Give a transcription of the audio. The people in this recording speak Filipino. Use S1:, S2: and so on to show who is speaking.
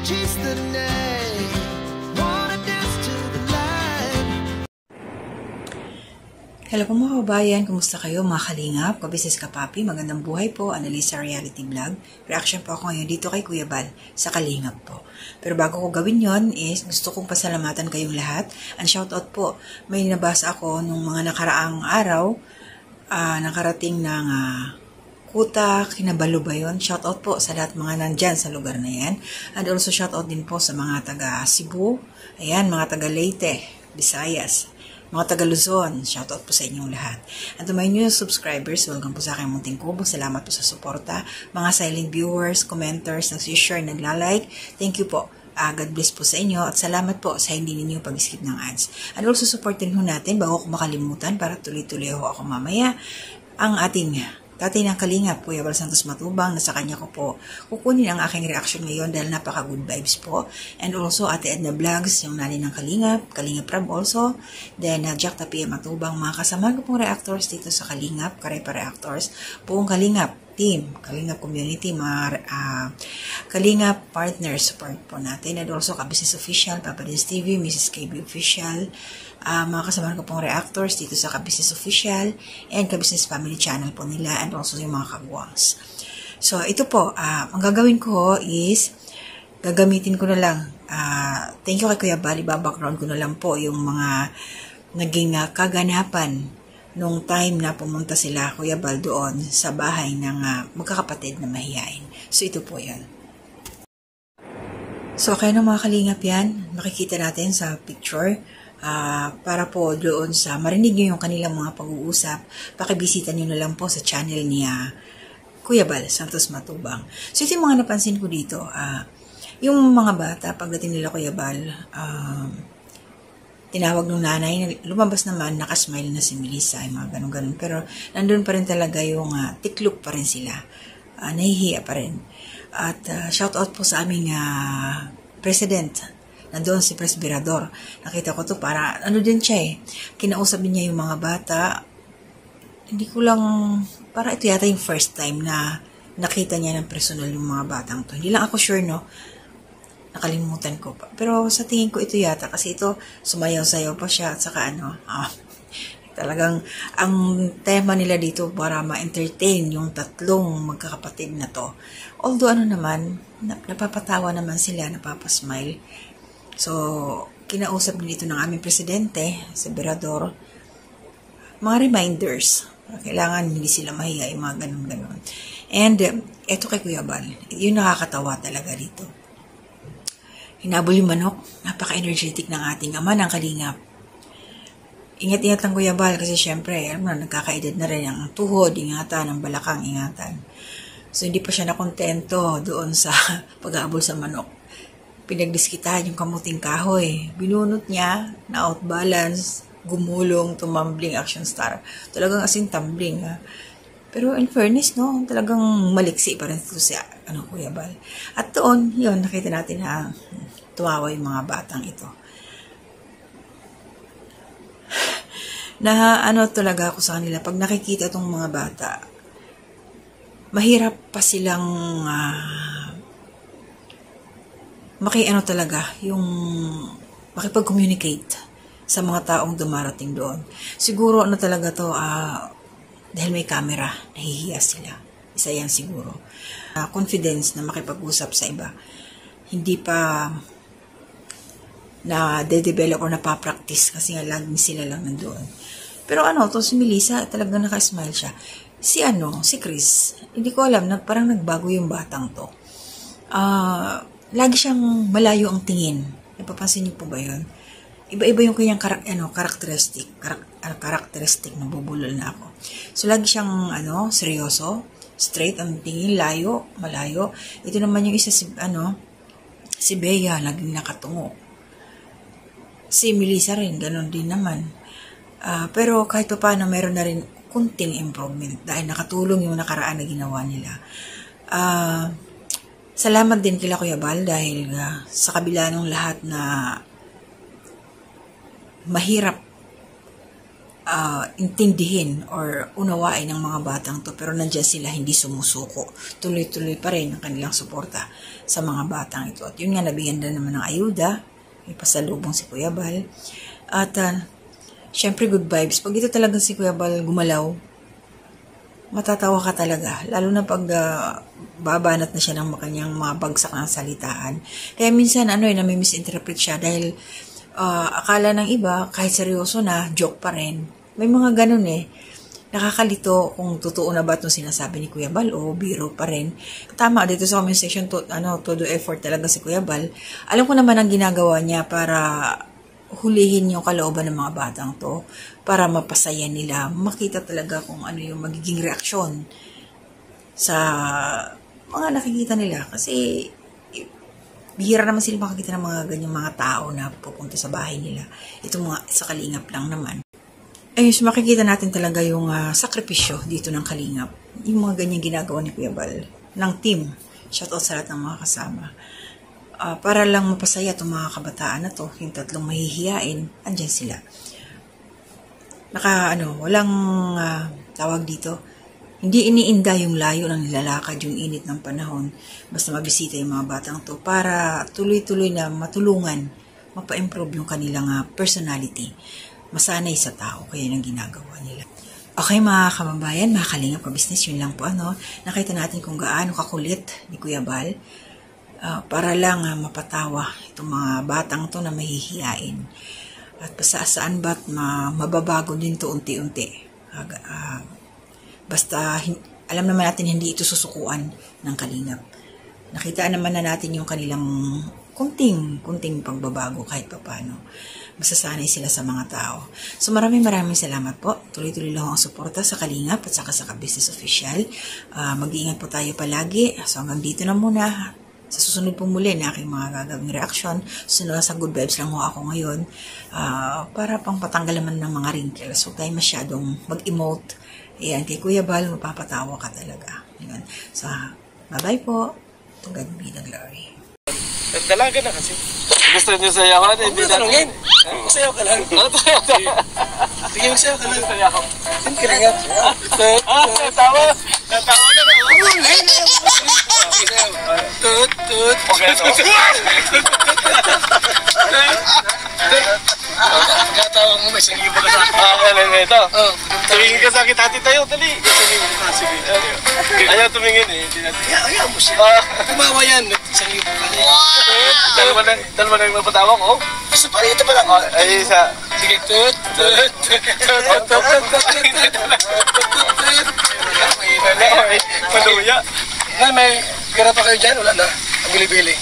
S1: chase the night, wanna dance to the light.
S2: Hello po mga kabayan, kumusta kayo mga kalingap? Kabisnes ka papi, magandang buhay po, Analisa Reality Vlog. Reaction po ako ngayon dito kay Kuya Bal sa Kalingap po. Pero bago ko gawin yon is gusto kong pasalamatan kayong lahat. And shoutout po, may nabasa ako nung mga nakaraang araw, nakarating ng Kuta, Kinabalu ba yun? Shoutout po sa lahat mga nandyan sa lugar na yan. And also shoutout din po sa mga taga Cebu, ayan, mga taga Leyte, Visayas, mga taga Luzon, shoutout po sa inyong lahat. And to my new subscribers, welcome po sa aking munting kubo. Salamat po sa suporta. Mga silent viewers, commenters, nagsishare, naglalike. Thank you po. God bless po sa inyo at salamat po sa hindi ninyo pag-skip ng ads. And also supportin ho natin bago ko makalimutan para tuloy-tuloy ho ako mamaya ang ating Tatay ng Kalingap, Kuya Bal Santos Matubang, na sa kanya ko po kukunin ang aking reaction ngayon dahil napaka-good vibes po. And also, Ate Edna Vlogs, yung nanay ng Kalingap, Kalingap Rab also. Then, Jack Tapia Matubang, mga kasama ko pong reactors dito sa Kalingap, Karepa Reactors, buong Kalingap team, Kalingap community, mga Kalingap partners, support po natin. And also, Kabisnes Official, Papa Dins TV, Mrs. KB Official, mga kasama ko pong reactors dito sa Kabisnes Official and Kabisnes Family Channel po nila and also yung mga kagwangs. So, ito po, ang gagawin ko is gagamitin ko na lang, thank you kay Kuya Bal, background ko na lang po yung mga naging kaganapan nung time na pumunta sila, Kuya Bal, doon sa bahay ng magkakapatid na mahihain. So, ito po yan. So, kaya ng mga kalingap yan, makikita natin sa picture. Para po doon sa marinig nyo yung kanilang mga pag-uusap, pakibisita nyo na lang po sa channel niya Kuya Bal Santos Matubang. So ito yung mga napansin ko dito, yung mga bata pagdating nila Kuya Bal, tinawag ng nanay, lumabas naman, nakasmile na si Melissa, yung mga ganun-ganun, pero nandun pa rin talaga yung tiklop pa rin sila, nahihiya pa rin. At shoutout po sa aming president, nandoon si Presbyrador. Nakita ko to para, ano din siya kinausap niya yung mga bata. Hindi ko lang, para ito yata yung first time na nakita niya ng personal yung mga batang to. Hindi lang ako sure, no? Nakalimutan ko pa. Pero sa tingin ko ito yata, kasi ito, sumayaw-sayaw pa siya, at saka talagang, ang tema nila dito para ma-entertain yung tatlong magkakapatid na to. Although naman, napapatawa naman sila, napapasmile. So, kinausap din ito ng aming presidente, si Berador, mga reminders. Kailangan hindi sila mahiya, yung mga ganun-ganun. And, eto kay Kuya Bal, yung nakakatawa talaga dito. Hinabol yung manok, napaka-energetic ng ating ama ng Kalingap. Ingat-ingat lang Kuya Bal, kasi syempre, alam mo na, nagkakaedad na rin ang tuhod, ingatan, ang balakang, ingatan. So, hindi pa siya nakontento doon sa pag-aabol sa manok. Pinagdiskitahan yung kamuting kahoy. Binunot niya, na-outbalance, gumulong, tumambling, action star. Talagang asin tumbling. Pero in fairness, no, talagang maliksi pa rin ito si Kuya Bal. At doon, yun, nakita natin na tumawa yung mga batang ito. Na talaga ako sa kanila, pag nakikita itong mga bata, mahirap pa silang talaga, yung makipag-communicate sa mga taong dumarating doon. Siguro talaga to, dahil may camera, nahihiya sila. Isa yan siguro. Confidence na makipag-usap sa iba. Hindi pa na de-develop or napapractice kasi nga laging sila lang nandoon. Pero to si Melissa, talagang naka-smile siya. Si Chris, hindi ko alam, parang nagbago yung batang to. Lagi siyang malayo ang tingin. Napapansin niyo po ba yun? Iba-iba yung kanyang characteristic. Characteristic, nabubulol na ako. So, lagi siyang, seryoso, straight ang tingin, layo, malayo. Ito naman yung isa, si Bea, laging nakatungo. Si Melissa rin, ganun din naman. Pero kahit pa paano, meron na rin kunting improvement dahil nakatulong yung nakaraan na ginawa nila. Salamat din kila Kuya Bal dahil sa kabila ng lahat na mahirap intindihin or unawain ng mga batang to, pero nandiyan sila, hindi sumusuko. Tuloy-tuloy pa rin ang kanilang suporta sa mga batang ito. At yun nga, nabigyan din naman ng ayuda, may pasalubong si Kuya Bal. At syempre good vibes. Pag dito talaga si Kuya Bal gumalaw, matatawa ka talaga. Lalo na pag babanat na siya ng kanyang mga bagsak na salitaan. Kaya minsan nami-misinterpret siya dahil akala ng iba, kahit seryoso na, joke pa rin. May mga ganun Nakakalito kung totoo na ba itong sinasabi ni Kuya Bal o biro pa rin. Tama, dito sa comment section, todo effort talaga si Kuya Bal. Alam ko naman ang ginagawa niya para hulihin yung kalooban ng mga batang to, para mapasaya nila, makita talaga kung ano yung magiging reaksyon sa mga nakikita nila. Kasi bihira naman sila makakita ng mga ganyang mga tao na pupunta sa bahay nila. Ito mga sa Kalingap lang naman. Ayun, makikita natin talaga yung sakripisyo dito ng Kalingap. Yung mga ganyang ginagawa ni Kuya Bal, ng team. Shoutout sa lahat ng mga kasama. Para lang mapasaya itong mga kabataan na to, yung tatlong mahihiyain, andyan sila. Walang tawag dito. Hindi iniinda yung layo ng nilalakad, yung init ng panahon. Basta mabisita yung mga batang to para tuloy-tuloy na matulungan, mapa-improve yung kanilang personality. Masanay sa tao, kaya yung ginagawa nila. Okay mga kababayan, mga Kalingap ka-business, yun lang po nakita natin kung gaano kakulit ni Kuya Bal. Para lang mapatawa itong mga batang to na mahihiyain. At saan ba't mababago din to unti-unti. Basta alam naman natin hindi ito susukuan ng Kalingap. Nakita naman na natin yung kanilang kunting pagbabago kahit paano. Masasanay sila sa mga tao. So maraming salamat po. Tuloy-tuloy lang ang suporta sa Kalingap at saka sa Ka-Business Official. Mag-iingat po tayo palagi. So hanggang dito na muna. Sa susunod pong muli na aking mga gagawing reaction. Sunod sa good vibes lang ako ngayon. Para pang patanggal naman ng mga wrinkles. Huwag tayo masyadong mag-emote. Ayan, kay Kuya Bal, mapapatawa ka talaga. Ayan. So, bye-bye po. To God be the glory.
S3: Dalaga na kasi. Gusto niyo sayawan? Hindi na tanongin. Sayaw ka lang. Sige, sayaw ka lang. Sayaw. Saan ka lang? Natawa. Natawa na ba? Tut. Okay, no? Natawa mo, may sangibo ka sa akin. Ito. Tumingin ka sa akin, hati tayo, dali. Sige. Ayaw tumingin Ayaw mo siya. Tumawa yan, sangibo ka. Dalawa na yung mapatawa ko. Gusto pa rin, ito pa lang. Ay, isa. Sige, tut. Maluya. May gara pa kayo dyan, wala na. Ang bili-bili.